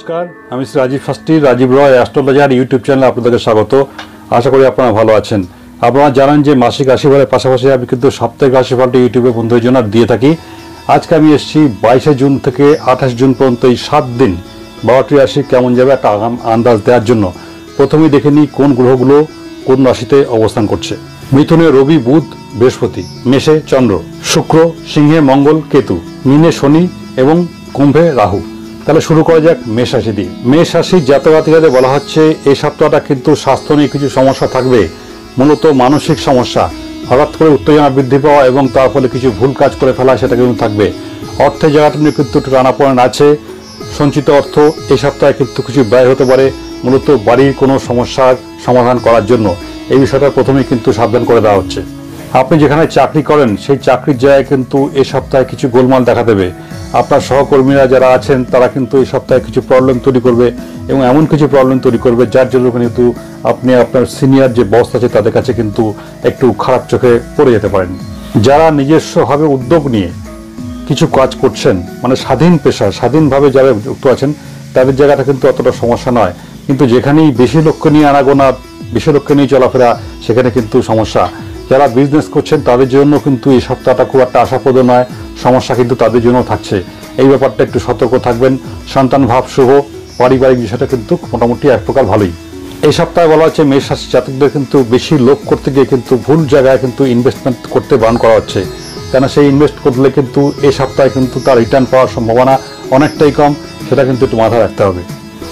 নমস্কার, আমি শ্রী রাজীব শাস্ত্রী, রাজীব রয় astrologer YouTube চ্যানেলে আপনাদেরকে স্বাগত। আশা করি আপনারা ভালো আছেন। আপনারা জানেন যে মাসিক রাশিফলের পাশাপাশি আমি কিন্তু সাপ্তাহিক রাশিফলটি ইউটিউবে বন্ধুদের জন্য দিয়ে থাকি। আজকে আমি এসেছি 22শে জুন থেকে 28 জুন পর্যন্ত এই 7 দিন 12টি রাশি কেমন যাবে একটা আন্দাজ দেওয়ার জন্য। প্রথমেই দেখে নিই কোন গ্রহগুলো কোন রাশিতে অবস্থান করছে। মিথুনে রবি, বুধ, বৃহস্পতি; মেষে চন্দ্র, শুক্র; সিংহে মঙ্গল, কেতু; মীনে শনি এবং কুম্ভে রাহু। তাহলে শুরু করা যাক মেষ রাশি দিয়ে। মেষ রাশির জাতক-জাতিকাদের বলা হচ্ছে এই সপ্তাহটা কিন্তু স্বাস্থ্য নিয়ে কিছু সমস্যা থাকবে, মূলত মানসিক সমস্যা, হঠাৎ করে উত্তেজনা বৃদ্ধি পাওয়া এবং তার ফলে কিছু ভুল কাজ করে ফেলা, সেটা কিন্তু থাকবে। অর্থের জায়গাটা নিয়ে কিন্তু একটু টানাপোড়েন আছে। সঞ্চিত অর্থ এই সপ্তাহে কিন্তু কিছু ব্যয় হতে পারে, মূলত বাড়ির কোনো সমস্যার সমাধান করার জন্য। এই বিষয়টা প্রথমেই কিন্তু সাবধান করে দেওয়া হচ্ছে। আপনি যেখানে চাকরি করেন সেই চাকরির জায়গায় কিন্তু এই সপ্তাহে কিছু গোলমাল দেখা দেবে। আপনার সহকর্মীরা যারা আছেন তারা কিন্তু এই সপ্তাহে কিছু প্রবলেম তৈরি করবে এবং এমন কিছু প্রবলেম তৈরি করবে যার জন্য কিন্তু আপনি আপনার সিনিয়র যে বস আছে তাদের কাছে কিন্তু একটু খারাপ চোখে পড়ে যেতে পারেন। যারা নিজস্বভাবে উদ্যোগ নিয়ে কিছু কাজ করছেন, মানে স্বাধীন পেশা, স্বাধীনভাবে যারা যুক্ত আছেন, তাদের জায়গাটা কিন্তু অতটা সমস্যা নয়। কিন্তু যেখানেই বেশি লক্ষ্য নিয়ে আনাগোনা, বেশি লক্ষ্য নিয়ে চলাফেরা, সেখানে কিন্তু সমস্যা। যারা বিজনেস করছেন তাদের জন্য কিন্তু এই সপ্তাহটা খুব একটা আশাপ্রদ নয়, সমস্যা কিন্তু তাদের জন্য থাকছে। এই ব্যাপারটা একটু সতর্ক থাকবেন। সন্তান ভাব শুভ, পারিবারিক বিষয়টা কিন্তু মোটামুটি এক প্রকার ভালোই। এই সপ্তাহে বলা হচ্ছে মেষ রাশির জাতকদের কিন্তু বেশি লোভ করতে গিয়ে কিন্তু ভুল জায়গায় কিন্তু ইনভেস্টমেন্ট করতে বারণ করা হচ্ছে, কেন সেই ইনভেস্ট করলে কিন্তু এই সপ্তাহে কিন্তু তার রিটার্ন পাওয়ার সম্ভাবনা অনেকটাই কম, সেটা কিন্তু একটু মাথায় রাখতে হবে।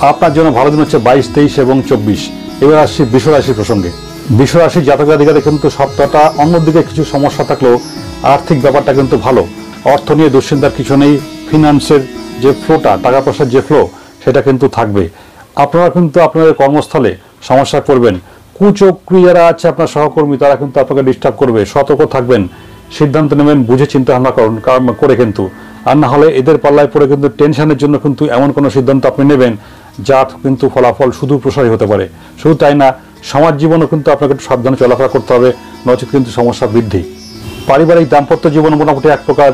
আপনার জন্য ভালো দিন হচ্ছে 22, 23 এবং 24। এবার আসছি বৃষ রাশির প্রসঙ্গে। বৃষ রাশির জাতক-জাতিকাদের কিন্তু সপ্তাহটা অন্যদিকে কিছু সমস্যা থাকলেও আর্থিক ব্যাপারটা কিন্তু ভালো। অর্থ নিয়ে দুশ্চিন্তার কিছু নেই। ফিনান্সের যে ফ্লোটা, টাকা পয়সার যে ফ্লো, সেটা কিন্তু থাকবে। আপনারা কিন্তু আপনাদের কর্মস্থলে সমস্যায় পড়বেন। কুচক্রী যারা আছে আপনার সহকর্মী, তারা কিন্তু আপনাকে ডিস্টার্ব করবে। সতর্ক থাকবেন, সিদ্ধান্ত নেবেন বুঝে চিন্তা ভাবনা করে কিন্তু। আর না হলে এদের পাল্লায় পড়ে কিন্তু টেনশনের জন্য কিন্তু এমন কোনো সিদ্ধান্ত আপনি নেবেন যার কিন্তু ফলাফল শুধু প্রসারী হতে পারে। শুধু তাই না, সমাজ জীবনও কিন্তু আপনাকে একটু সাবধানে চলাফেরা করতে হবে, নচেত কিন্তু সমস্যা বৃদ্ধি। পারিবারিক দাম্পত্য জীবন মোটামুটি এক প্রকার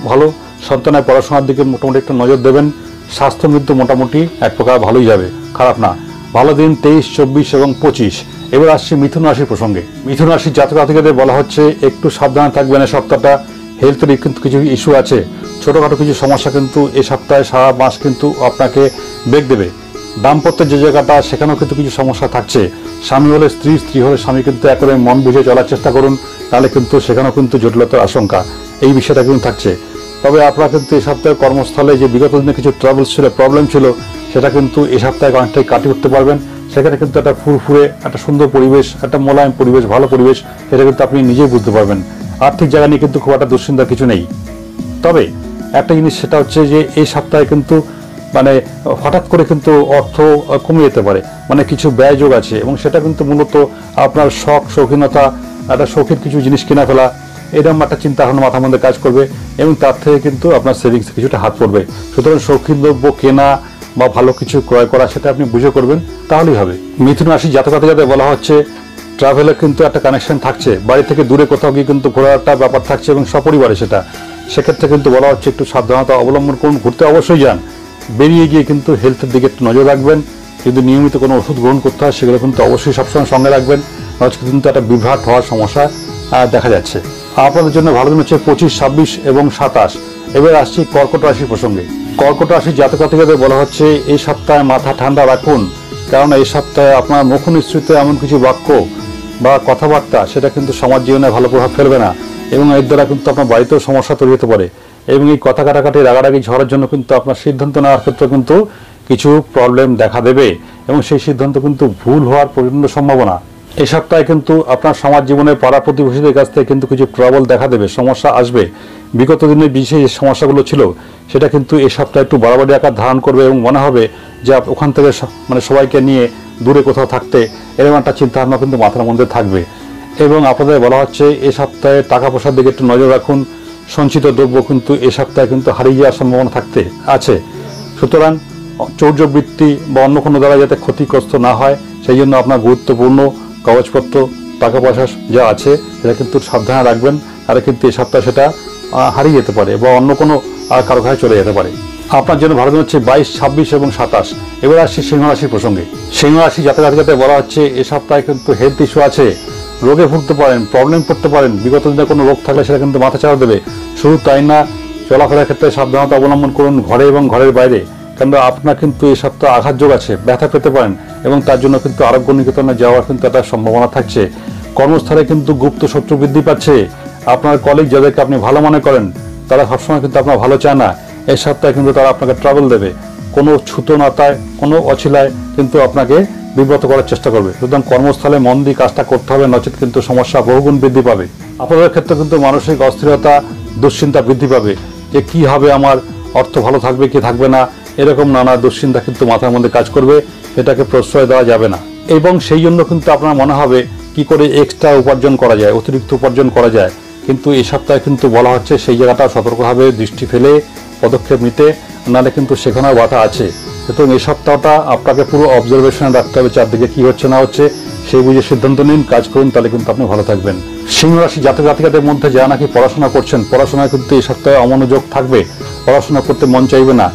ভালো। সন্তানের পড়াশোনার দিকে মোটামুটি একটু নজর দেবেন। স্বাস্থ্য কিন্তু মোটামুটি এক প্রকার ভালোই যাবে, খারাপ না। ভালো দিন 23, 24 এবং 25। এবার আসছি মিথুন রাশির প্রসঙ্গে। মিথুন রাশির জাতক-জাতিকাদের বলা হচ্ছে একটু সাবধানে থাকবেন এই সপ্তাহটা। হেলথের কিন্তু কিছু ইস্যু আছে, ছোটোখাটো কিছু সমস্যা কিন্তু এই সপ্তাহে সারা মাস কিন্তু আপনাকে বেগ দেবে। দাম্পত্যের যে জায়গাটা, সেখানেও কিন্তু কিছু সমস্যা থাকছে। স্বামী হলে স্ত্রী, স্ত্রী হলে স্বামী কিন্তু একেবারে মন বুঝে চলার চেষ্টা করুন, তাহলে কিন্তু সেখানেও কিন্তু জটিলতার আশঙ্কা, এই বিষয়টা কিন্তু থাকছে। তবে আপনারা কিন্তু এই সপ্তাহে কর্মস্থলে যে বিগত দিনে কিছু ট্রাবলস ছিল, প্রবলেম ছিল, সেটা কিন্তু এই সপ্তাহে অনেকটাই কাটিয়ে উঠতে পারবেন। সেখানে কিন্তু একটা ফুরফুরে, একটা সুন্দর পরিবেশ, একটা মোলায়েম পরিবেশ, ভালো পরিবেশ, সেটা কিন্তু আপনি নিজেই বুঝতে পারবেন। আর্থিক জায়গা নিয়ে কিন্তু খুব একটা দুশ্চিন্তার কিছু নেই। তবে একটা জিনিস, সেটা হচ্ছে যে এই সপ্তাহে কিন্তু মানে হঠাৎ করে কিন্তু অর্থ কমে যেতে পারে, মানে কিছু ব্যয়যোগ আছে এবং সেটা কিন্তু মূলত আপনার শখ, শৌখিনতা, একটা শৌখিন কিছু জিনিস কেনা ফেলা, এরকম একটা চিন্তা ভাবনা মাথার মধ্যে কাজ করবে এবং তার থেকে কিন্তু আপনার সেভিংসে কিছুটা হাত পড়বে। সুতরাং শৌখিন দ্রব্য কেনা বা ভালো কিছু ক্রয় করা, সেটা আপনি বুঝে করবেন, তাহলেই হবে। মিথুন রাশি জাতক-জাতিকাদের বলা হচ্ছে ট্রাভেলের কিন্তু একটা কানেকশন থাকছে, বাড়ি থেকে দূরে কোথাও গিয়ে কিন্তু ঘোরার একটা ব্যাপার থাকছে এবং সপরিবারে সেটা। সেক্ষেত্রে কিন্তু বলা হচ্ছে একটু সাবধানতা অবলম্বন করুন। ঘুরতে অবশ্যই যান, বেরিয়ে গিয়ে কিন্তু হেলথের দিকে একটু নজর রাখবেন। যদি নিয়মিত কোনো ওষুধ গ্রহণ করতে হয় সেগুলো কিন্তু অবশ্যই সবসময় সঙ্গে রাখবেন, নচেত কিন্তু একটা বিভ্রাট হওয়ার সমস্যা দেখা যাচ্ছে। আপনাদের জন্য ভালো দিন হচ্ছে 25, 26 এবং 27। এবার আসছি কর্কট রাশির প্রসঙ্গে। কর্কট রাশির জাতক-জাতিকাদের বলা হচ্ছে এই সপ্তাহে মাথা ঠান্ডা রাখুন, কারণ এই সপ্তাহে আপনার মুখ নিঃসৃত এমন কিছু বাক্য বা কথাবার্তা, সেটা কিন্তু সমাজ জীবনে ভালো প্রভাব ফেলবে না এবং এর দ্বারা কিন্তু আপনার বাড়িতেও সমস্যা তৈরি হতে পারে। এবং এই কথা কাটাকাটি, রাগারাগি, ঝড়ের জন্য কিন্তু আপনার সিদ্ধান্ত নেওয়ার ক্ষেত্রে কিন্তু কিছু প্রবলেম দেখা দেবে এবং সেই সিদ্ধান্ত কিন্তু ভুল হওয়ার প্রচণ্ড সম্ভাবনা। এই সপ্তাহে কিন্তু আপনার সমাজ জীবনের পাড়া প্রতিবেশীদের কাছ থেকে কিন্তু কিছু ট্রাবল দেখা দেবে, সমস্যা আসবে। বিগত দিনে বিশেষ যে সমস্যাগুলো ছিল সেটা কিন্তু এই সপ্তাহে একটু বাড়াবাড়ি আকার ধারণ করবে এবং মনে হবে যে ওখান থেকে মানে সবাইকে নিয়ে দূরে কোথাও থাকতে, এরকম একটা চিন্তাভাবনা কিন্তু মাথার মধ্যে থাকবে। এবং আপনাদের বলা হচ্ছে এই সপ্তাহে টাকা পয়সার দিকে একটু নজর রাখুন। সঞ্চিত দ্রব্য কিন্তু এই সপ্তাহে কিন্তু হারিয়ে যাওয়ার সম্ভাবনা থাকতে আছে। সুতরাং চৌর্যবৃত্তি বা অন্য কোনো দ্বারা যাতে ক্ষতিগ্রস্ত না হয়, সেই জন্য আপনার গুরুত্বপূর্ণ কাগজপত্র, টাকা পয়সা যা আছে সেটা কিন্তু সাবধানে রাখবেন, আর কিন্তু এই সপ্তাহে সেটা হারিয়ে যেতে পারে বা অন্য কোনো কারো কাছে চলে যেতে পারে। আপনার জন্য ভালো দিন হচ্ছে 22, 26 এবং 27। এবার আসছি সিংহ রাশির প্রসঙ্গে। সিংহ রাশি জাতক-জাতিকাতে বলা হচ্ছে এ সপ্তাহে কিন্তু হেলথ ইস্যু আছে, রোগে ভুগতে পারেন, প্রবলেম করতে পারেন। বিগত দিনে কোনো রোগ থাকলে সেটা কিন্তু মাথা চাড়া দেবে। শুধু তাই না, চলাফেরার ক্ষেত্রে সাবধানতা অবলম্বন করুন ঘরে এবং ঘরের বাইরে, কারণ আপনার কিন্তু এই সপ্তাহে আঘাতযোগ আছে, ব্যথা পেতে পারেন এবং তার জন্য কিন্তু আরোগ্য নিকেতনে যাওয়ার কিন্তু একটা সম্ভাবনা থাকছে। কর্মস্থলে কিন্তু গুপ্ত শত্রু বৃদ্ধি পাচ্ছে। আপনার কলিগ যাদেরকে আপনি ভালো মনে করেন তারা সবসময় কিন্তু আপনার ভালো চায় না। এই সপ্তাহে কিন্তু তারা আপনাকে ট্রাবল দেবে, কোনো ছুতোনাতায়, কোনো অছিলায় কিন্তু আপনাকে বিব্রত করার চেষ্টা করবে। সুতরাং কর্মস্থলে মন দিয়ে কাজটা করতে হবে, নচেত কিন্তু সমস্যা বহুগুণ বৃদ্ধি পাবে। আপনাদের ক্ষেত্রে কিন্তু মানসিক অস্থিরতা, দুশ্চিন্তা বৃদ্ধি পাবে যে কি হবে, আমার অর্থ ভালো থাকবে কি থাকবে না, এরকম নানা দুশ্চিন্তা কিন্তু মাথার মধ্যে কাজ করবে। এটাকে প্রশ্রয় দেওয়া যাবে না এবং সেই জন্য কিন্তু আপনার মনে হবে কি করে এক্সট্রা উপার্জন করা যায়, অতিরিক্ত উপার্জন করা যায়। কিন্তু এই সপ্তাহে কিন্তু বলা হচ্ছে সেই জায়গাটা সতর্কভাবে দৃষ্টি ফেলে পদক্ষেপ নিতে, নাহলে কিন্তু সেখানেও বাধা আছে। সুতরাং এই সপ্তাহটা আপনাকে পুরো অবজারভেশনে রাখতে হবে, চারদিকে কি হচ্ছে না হচ্ছে, সেই বুঝে সিদ্ধান্ত নিন, কাজ করুন, তাহলে কিন্তু আপনি ভালো থাকবেন। সিংহ রাশি জাতক-জাতিকাদের মধ্যে যারা নাকি পড়াশোনা করছেন, পড়াশোনায় কিন্তু এই সপ্তাহে অমনোযোগ থাকবে, পড়াশোনা করতে মন চাইবে না।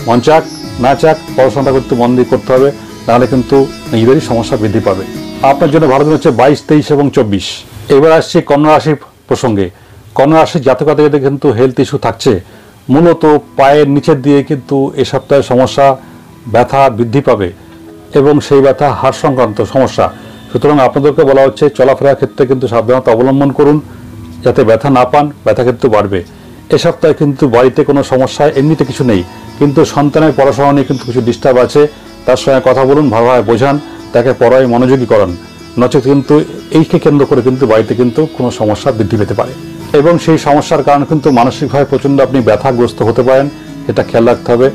মন চাক না চাক পড়াশোনাটা করতে মন দিয়ে করতে হবে, তাহলে কিন্তু নিজেদেরই সমস্যা বৃদ্ধি পাবে। আপনার জন্য ভালো দিন হচ্ছে 22, 23 এবং 24। এবার আসছি কন্যা রাশির প্রসঙ্গে। কন্যা রাশির জাতক-জাতিকাদের কিন্তু হেলথ ইস্যু থাকছে, মূলত পায়ের নিচের দিয়ে কিন্তু এ সপ্তাহে সমস্যা, ব্যথা বৃদ্ধি পাবে এবং সেই ব্যথা হাড় সংক্রান্ত সমস্যা। সুতরাং আপনাদেরকে বলা হচ্ছে চলাফেরার ক্ষেত্রে কিন্তু সাবধানতা অবলম্বন করুন, যাতে ব্যথা না পান, ব্যথা কিন্তু বাড়বে। এ সপ্তাহে কিন্তু বাড়িতে কোনো সমস্যা এমনিতে কিছু নেই, কিন্তু সন্তানের পড়াশোনা নিয়ে কিন্তু কিছু ডিস্টার্ব আছে। তার সঙ্গে কথা বলুন, ভালোভাবে বোঝান, তাকে পড়ায় মনোযোগী করান, নচেত কিন্তু এইকে কেন্দ্র করে কিন্তু বাড়িতে কিন্তু কোনো সমস্যা বৃদ্ধি পেতে পারে এবং সেই সমস্যার কারণে কিন্তু মানসিকভাবে প্রচণ্ড আপনি ব্যথাগ্রস্ত হতে পারেন। এটা খেয়াল রাখতে হবে।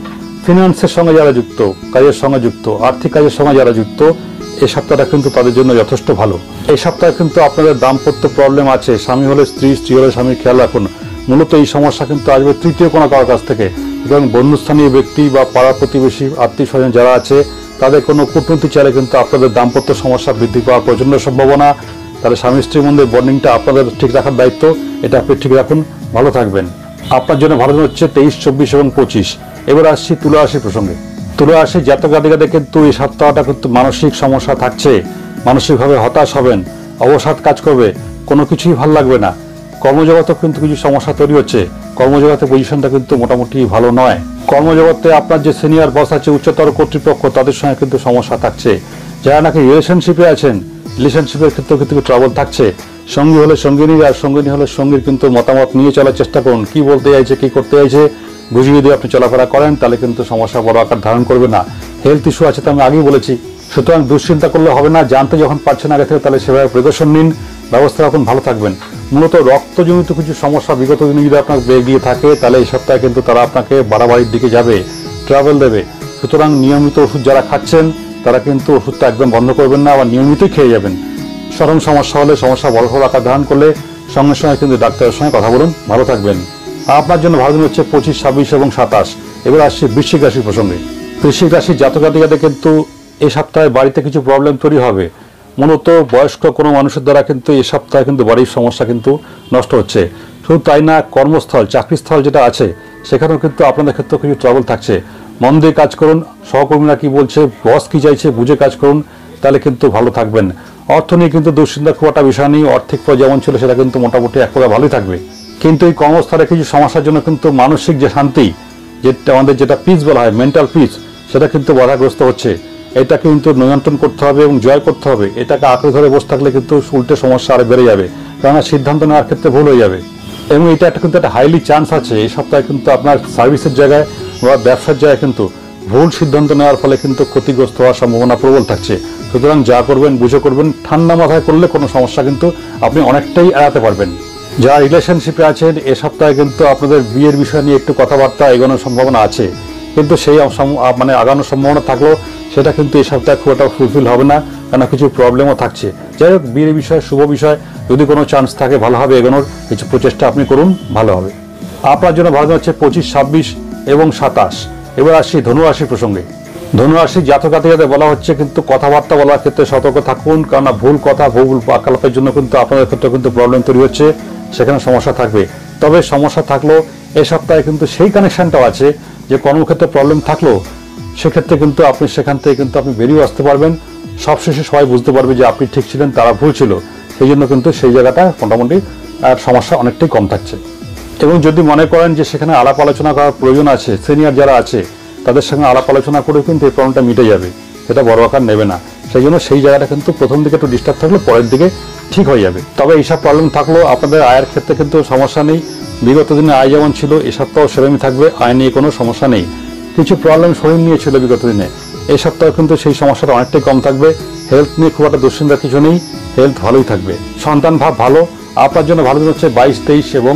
ফিনান্সের সঙ্গে যারা যুক্ত, কাজের সঙ্গে যুক্ত, আর্থিক কাজের সঙ্গে যারা যুক্ত, এই সপ্তাহটা কিন্তু তাদের জন্য যথেষ্ট ভালো। এই সপ্তাহে কিন্তু আপনাদের দাম্পত্য প্রবলেম আছে, স্বামী হলে স্ত্রী, স্ত্রী হলে স্বামীর খেয়াল রাখুন। মূলত এই সমস্যা কিন্তু আসবে তৃতীয় কোনো কারোর কাছ থেকে, এবং বন্ধুস্থানীয় ব্যক্তি বা পাড়া প্রতিবেশী, আত্মীয় স্বজন যারা আছে তাদের কোনো কূটনীতি চাইলে কিন্তু আপনাদের দাম্পত্য সমস্যা বৃদ্ধি পাওয়ার প্রচণ্ড সম্ভাবনা। তাহলে স্বামী স্ত্রীর মধ্যে বন্ডিংটা আপনাদের ঠিক রাখার দায়িত্ব, এটা আপনি ঠিক রাখুন, ভালো থাকবেন। আপনার জন্য ভালো দিন হচ্ছে 23, 24 এবং 25। এবার আসছি তুলা রাশি প্রসঙ্গে। তুলা রাশি জাতক-জাতিকাদের কিন্তু এই সপ্তাহটা কিন্তু মানসিক সমস্যা থাকছে, মানসিকভাবে হতাশ হবেন, অবসাদ কাজ করবে, কোনো কিছুই ভালো লাগবে না। কর্মজগতে কিন্তু কিছু সমস্যা তৈরি হচ্ছে, কর্মজগতের পজিশনটা কিন্তু মোটামুটি ভালো নয়। কর্মজগতে আপনার যে সিনিয়র বস আছে, উচ্চতর কর্তৃপক্ষ, তাদের সঙ্গে কিন্তু সমস্যা থাকছে। যারা নাকি রিলেশনশিপে আছেন, রিলেশনশিপের ক্ষেত্রেও কিন্তু ট্রাবল থাকছে। সঙ্গী হলে সঙ্গিনী আর সঙ্গিনী হলে সঙ্গীর কিন্তু মতামত নিয়ে চলার চেষ্টা করুন, কি বলতে চাইছে, কি করতে চাইছে বুঝিয়ে দিয়ে আপনি চলাফেরা করেন, তাহলে কিন্তু সমস্যা বড় আকার ধারণ করবে না। হেলথ ইস্যু আছে তো আমি আগেই বলেছি, সুতরাং দুশ্চিন্তা করলে হবে না। জানতে যখন পারছেন আগে থেকে, তাহলে সেভাবে প্রিকশন নিন, ব্যবস্থা রাখুন, ভালো থাকবেন। মূলত রক্তজনিত কিছু সমস্যা বিগত দিনে যদি আপনার বেরিয়ে থাকে, তাহলে এই সপ্তাহে কিন্তু তারা আপনাকে বাড়াবাড়ির দিকে যাবে, ট্রাভেল দেবে। সুতরাং নিয়মিত ওষুধ যারা খাচ্ছেন তারা কিন্তু ওষুধটা একদম বন্ধ করবেন না, আবার নিয়মিতই খেয়ে যাবেন। চরম সমস্যা হলে, সমস্যা বড় আকার ধারণ করলে সঙ্গে সঙ্গে কিন্তু ডাক্তারের সঙ্গে কথা বলুন, ভালো থাকবেন। আপনার জন্য ভালো দিন হচ্ছে 25, 26 এবং 27। এবার আসছি বৃশ্চিক রাশির প্রসঙ্গে। বৃশ্চিক রাশির জাতক-জাতিকাদের কিন্তু এই সপ্তাহে বাড়িতে কিছু প্রবলেম তৈরি হবে। মূলত বয়স্ক কোনো মানুষের দ্বারা কিন্তু এই সপ্তাহে কিন্তু বাড়ির সমস্যা কিন্তু নষ্ট হচ্ছে। শুধু তাই না, কর্মস্থল, চাকরিস্থল যেটা আছে সেখানেও কিন্তু আপনাদের ক্ষেত্রে কিছু ট্রাবল থাকছে। মন দিয়ে কাজ করুন, সহকর্মীরা কি বলছে, বস কি চাইছে বুঝে কাজ করুন, তাহলে কিন্তু ভালো থাকবেন। অর্থ নিয়ে কিন্তু দুশ্চিন্তা খুব একটা বিষয় নেই, আর্থিক যেমন ছিল সেটা কিন্তু মোটামুটি এক প্রকার ভালোই থাকবে। কিন্তু এই কর্মস্থলে কিছু সমস্যার জন্য কিন্তু মানসিক যে শান্তি, যেটা আমাদের যেটা পিস বলা হয়, মেন্টাল পিস, সেটা কিন্তু বাধাগ্রস্ত হচ্ছে। এটা কিন্তু নিয়ন্ত্রণ করতে হবে এবং জয় করতে হবে। এটাকে আঁকড়ে ধরে বসে থাকলে কিন্তু উল্টে সমস্যা আরো বেড়ে যাবে, কেননা সিদ্ধান্ত নেওয়ার ক্ষেত্রে ভুল হয়ে যাবে। এবং এটা একটা কিন্তু একটা হাইলি চান্স আছে এই সপ্তাহে কিন্তু আপনার সার্ভিসের জায়গায় বা ব্যবসার জায়গায় কিন্তু ভুল সিদ্ধান্ত নেওয়ার ফলে কিন্তু ক্ষতিগ্রস্ত হওয়ার সম্ভাবনা প্রবল থাকছে। সুতরাং যা করবেন বুঝে করবেন, ঠান্ডা মাথায় করলে কোনো সমস্যা কিন্তু আপনি অনেকটাই এড়াতে পারবেন। যারা রিলেশনশিপে আছেন এ সপ্তাহে কিন্তু আপনাদের বিয়ের বিষয় নিয়ে একটু কথাবার্তা এগোনোর সম্ভাবনা আছে, কিন্তু সেই মানে আগানোর সম্ভাবনা থাকলেও সেটা কিন্তু এই সপ্তাহে খুব একটা ফুলফিল হবে না, কেন কিছু প্রবলেমও থাকছে। যাই হোক, বিয়ের বিষয়, শুভ বিষয় যদি কোনো চান্স থাকে ভালোভাবে এগোনোর কিছু প্রচেষ্টা আপনি করুন, ভালো হবে। আপনার জন্য ভালো হচ্ছে 25, 26 এবং 27। এবার আসছি ধনুরাশির প্রসঙ্গে। ধনুরাশির জাতক-জাতিকাদের বলা হচ্ছে কিন্তু কথাবার্তা বলার ক্ষেত্রে সতর্ক থাকুন, কারণ ভুল কথা, ভুল আকালাপের জন্য কিন্তু আপনাদের ক্ষেত্রে কিন্তু প্রবলেম তৈরি হচ্ছে, সেখানে সমস্যা থাকবে। তবে সমস্যা থাকলেও এই সপ্তাহে কিন্তু সেই কানেকশনটাও আছে যে কর্মক্ষেত্রে প্রবলেম থাকলেও সেক্ষেত্রে কিন্তু আপনি সেখান থেকে কিন্তু আপনি বেরিয়ে আসতে পারবেন। সবশেষে সবাই বুঝতে পারবে যে আপনি ঠিক ছিলেন, তারা ভুল ছিল। সেই জন্য কিন্তু সেই জায়গাটা মোটামুটি সমস্যা অনেকটাই কম থাকছে। এবং যদি মনে করেন যে সেখানে আলাপ আলোচনা করার প্রয়োজন আছে, সিনিয়র যারা আছে তাদের সঙ্গে আলাপ আলোচনা করেও কিন্তু এই প্রবলেমটা মিটে যাবে, সেটা বড় আকার নেবে না। সেই জন্য সেই জায়গাটা কিন্তু প্রথম দিকে একটু ডিস্টার্ব থাকলে পরের দিকে ঠিক হয়ে যাবে। তবে এইসব প্রবলেম থাকলেও আপনাদের আয়ের ক্ষেত্রে কিন্তু সমস্যা নেই। বিগত দিনে আয় যেমন ছিল এই সপ্তাহ সেরকমই থাকবে, আয় নিয়ে কোনো সমস্যা নেই। কিছু প্রবলেম শরীর নিয়ে ছিল বিগত দিনে, এই সপ্তাহে কিন্তু সেই সমস্যাটা অনেকটাই কম থাকবে। হেলথ নিয়ে খুব একটা দুশ্চিন্তার কিছু নেই, হেলথ ভালোই থাকবে। সন্তান ভাব ভালো, আপনার জন্য ভালো দিন হচ্ছে 22, 23 এবং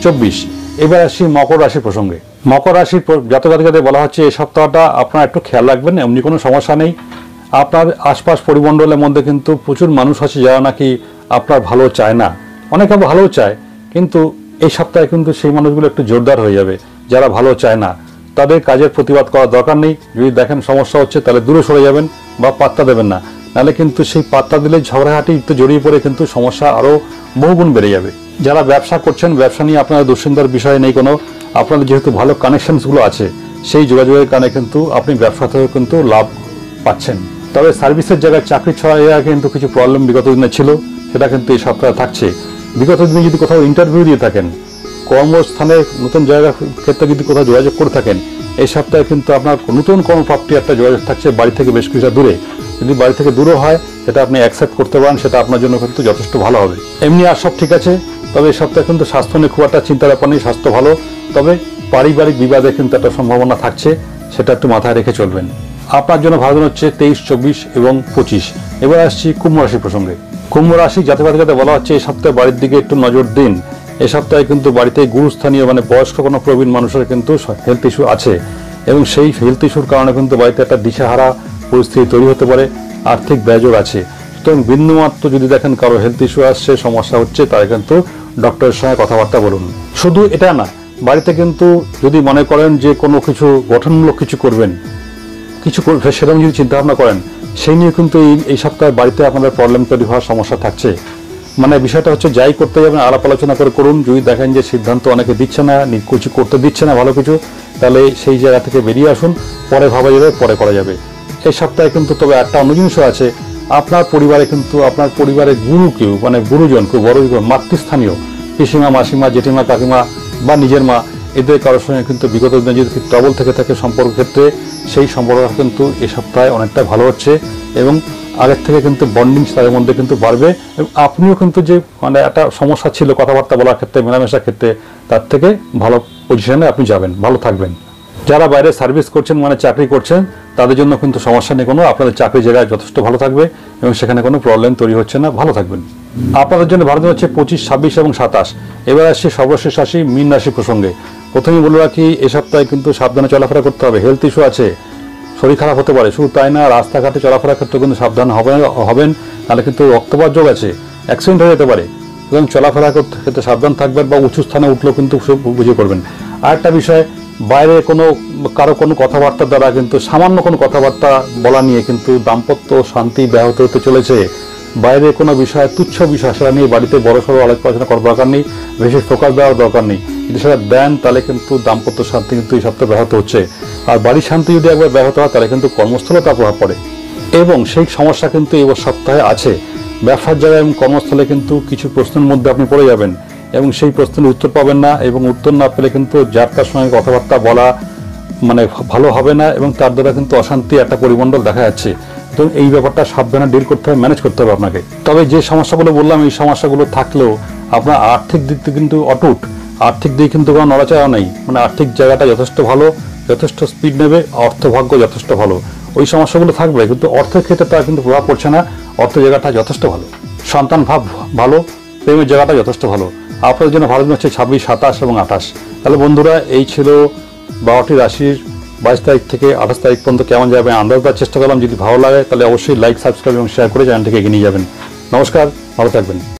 24। এবার আসি মকর রাশি প্রসঙ্গে। মকর রাশির জাতক জাতিকাদের বলা হচ্ছে এই সপ্তাহটা আপনারা একটু খেয়াল রাখবেন, এমনি কোনো সমস্যা নেই। আপনার আশপাশ পরিমণ্ডলের মধ্যে কিন্তু প্রচুর মানুষ আছে যারা নাকি আপনার ভালো চায় না, অনেকে ভালো চায়, কিন্তু এই সপ্তাহে কিন্তু সেই মানুষগুলো একটু জোরদার হয়ে যাবে। যারা ভালো চায় না তাদের কাজের প্রতিবাদ করার দরকার নেই। যদি দেখেন সমস্যা হচ্ছে তাহলে দূরে সরে যাবেন বা পাত্তা দেবেন না, নাহলে কিন্তু সেই পাত্তা দিলে ঝগড়াহাটি জড়িয়ে পড়ে কিন্তু সমস্যা আরও বহুগুণ বেড়ে যাবে। যারা ব্যবসা করছেন, ব্যবসা নিয়ে আপনার দুশ্চিন্তার বিষয় নেই কোনো। আপনাদের যেহেতু ভালো কানেকশনসগুলো আছে, সেই যোগাযোগের কারণে কিন্তু আপনি ব্যবসা থেকে কিন্তু লাভ পাচ্ছেন। তবে সার্ভিসের জায়গায় চাকরি ছড়া কিন্তু কিছু প্রবলেম বিগত দিনে ছিল, সেটা কিন্তু এই সপ্তাহে থাকছে। বিগত দিনে যদি কোথাও ইন্টারভিউ দিয়ে থাকেন, কর্মস্থানে নতুন জায়গার ক্ষেত্রে যদি কোথাও যোগাযোগ করে থাকেন, এই সপ্তাহে কিন্তু আপনার নতুন কর্মপ্রাপ্তির একটা যোগাযোগ থাকছে বাড়ি থেকে বেশ কিছুটা দূরে। যদি বাড়ি থেকে দূরে হয় সেটা আপনি অ্যাকসেপ্ট করতে পারেন, সেটা আপনার জন্য কিন্তু যথেষ্ট ভালো হবে। এমনি আর সব ঠিক আছে, তবে এই সপ্তাহে কিন্তু স্বাস্থ্য নিয়ে খুব একটা চিন্তার ব্যাপার নেই, স্বাস্থ্য ভালো। তবে পারিবারিক বিবাদে কিন্তু একটা সম্ভাবনা থাকছে, সেটা একটু মাথায় রেখে চলবেন। আপনার জন্য ভালো দিন হচ্ছে 23, 24 এবং 25। এবার আসছি কুম্ভ রাশি প্রসঙ্গে। কুম্ভ রাশি জাতক জাতিকাদের বলা হচ্ছে এই সপ্তাহে বাড়ির দিকে একটু নজর দিন। এই সপ্তাহে কিন্তু বাড়িতে গুরুস্থানীয় মানে বয়স্ক কোনো প্রবীণ মানুষের কিন্তু হেলথ ইস্যু আছে, এবং সেই হেলথ ইস্যুর কারণে কিন্তু বাড়িতে একটা দিশাহারা পরিস্থিতি তৈরি হতে পারে, আর্থিক ব্যয়যোগ আছে। সুতরাং বিন্দুমাত্র যদি দেখেন কারো হেলথ ইস্যু আসছে, সমস্যা হচ্ছে, তাই কিন্তু ডক্টরের সঙ্গে কথাবার্তা বলুন। শুধু এটা না, বাড়িতে কিন্তু যদি মনে করেন যে কোনো কিছু গঠনমূলক কিছু করবেন, কিছু সেরকম যদি চিন্তাভাবনা করেন, সেই নিয়ে কিন্তু এই সপ্তাহে বাড়িতে আপনাদের প্রবলেম তৈরি হওয়ার সমস্যা থাকছে। মানে বিষয়টা হচ্ছে যাই করতে যাবেন আলাপ আলোচনা করে করুন। যদি দেখেন যে সিদ্ধান্ত অনেকে দিচ্ছে না, কিছু করতে দিচ্ছে না ভালো কিছু, তাহলে সেই জায়গা থেকে বেরিয়ে আসুন, পরে ভাবা যাবে, পরে করা যাবে। এই সপ্তাহে কিন্তু তবে একটা অন্য জিনিসও আছে, আপনার পরিবারে কিন্তু আপনার পরিবারের গুরু কেউ মানে গুরুজন কেউ বড় মাতৃস্থানীয় পিসিমা, মাসিমা, জেঠিমা, কাকিমা বা নিজের মা, এদের কারোর সঙ্গে কিন্তু বিগত দিনে যদি ট্রাবল থেকে থাকে সম্পর্ক ক্ষেত্রে, সেই সম্পর্কটা কিন্তু এই সপ্তাহে অনেকটা ভালো হচ্ছে এবং আগের থেকে কিন্তু বন্ডিং তাদের মধ্যে কিন্তু বাড়বে। এবং আপনিও কিন্তু যে মানে একটা সমস্যা ছিল কথাবার্তা বলার ক্ষেত্রে, মেলামেশার ক্ষেত্রে, তার থেকে ভালো পজিশনে আপনি যাবেন, ভালো থাকবেন। যারা বাইরে সার্ভিস করছেন মানে চাকরি করছেন, তাদের জন্য কিন্তু সমস্যা নেই কোনো, আপনাদের চাকরি জায়গায় যথেষ্ট ভালো থাকবে এবং সেখানে কোনো প্রবলেম তৈরি হচ্ছে না, ভালো থাকবেন। আপনাদের জন্য ভালো হচ্ছে 25, 26 এবং 27। এবার আসছে সর্বশেষ রাশি মীন রাশি প্রসঙ্গে। প্রথমেই বলে রাখি এই সপ্তাহে কিন্তু সাবধানে চলাফেরা করতে হবে, হেলথ ইস্যু আছে, শরীর খারাপ হতে পারে। শুধু তাই না, রাস্তাঘাটে চলাফেরার ক্ষেত্রে কিন্তু সাবধান হবেন, তাহলে কিন্তু রক্তপাত যোগ আছে, অ্যাক্সিডেন্ট হয়ে যেতে পারে। সুতরাং চলাফেরা করতে ক্ষেত্রে সাবধান থাকবেন বা উঁচু স্থানে উঠলেও কিন্তু বুঝে করবেন। আরেকটা বিষয়, বাইরে কারো কোনো কথাবার্তার দ্বারা কিন্তু সামান্য কোনো কথাবার্তা বলা নিয়ে কিন্তু দাম্পত্য শান্তি ব্যাহত হতে চলেছে। বাইরে কোনো বিষয়, তুচ্ছ বিষয়, সেটা নিয়ে বাড়িতে বড়সড় আলোচনা করার দরকার নেই, বেশি ফোকাস দেওয়ার দরকার নেই। যদি সেটা দেন তাহলে কিন্তু দাম্পত্য শান্তি কিন্তু এই সপ্তাহে ব্যাহত হচ্ছে। আর বাড়ির শান্তি যদি একবার ব্যাহত হয় তাহলে কিন্তু কর্মস্থলে তার প্রভাব পড়ে, এবং সেই সমস্যা কিন্তু এই সপ্তাহে আছে। ব্যবসার জায়গায় এবং কর্মস্থলে কিন্তু কিছু প্রশ্নের মধ্যে আপনি পড়ে যাবেন এবং সেই প্রশ্নের উত্তর পাবেন না, এবং উত্তর না পেলে কিন্তু যার তার সঙ্গে কথাবার্তা বলা মানে ভালো হবে না, এবং তার দ্বারা কিন্তু অশান্তি একটা পরিমণ্ডল দেখা যাচ্ছে। তো এই ব্যাপারটা সাবধানে ডিল করতে হবে, ম্যানেজ করতে হবে আপনাকে। তবে যে সমস্যাগুলো বললাম, এই সমস্যাগুলো থাকলেও আপনার আর্থিক দিক থেকে কিন্তু অটুট, আর্থিক দিক কিন্তু কোনো নড়াচড়া নেই, মানে আর্থিক জায়গাটা যথেষ্ট ভালো, যথেষ্ট স্পিড নেবে, অর্থভাগ্য যথেষ্ট ভালো। ওই সমস্যাগুলো থাকবে কিন্তু অর্থের ক্ষেত্রে তার কিন্তু প্রভাব পড়ছে না, অর্থ জায়গাটা যথেষ্ট ভালো, সন্তান ভাব ভালো, প্রেমের জায়গাটা যথেষ্ট ভালো। আপনাদের জন্য ভালো দিন হচ্ছে 26, 27 এবং 28। তাহলে বন্ধুরা, এই ছিল 12টি রাশির 22 তারিখ থেকে 28 তারিখ পর্যন্ত কেমন যাবে আন্দাজ দেওয়ার চেষ্টা করলাম। যদি ভালো লাগে তাহলে অবশ্যই লাইক, সাবস্ক্রাইব এবং শেয়ার করে চ্যানেলটিকে এগিয়ে নিয়ে যাবেন। নমস্কার, ভালো থাকবেন।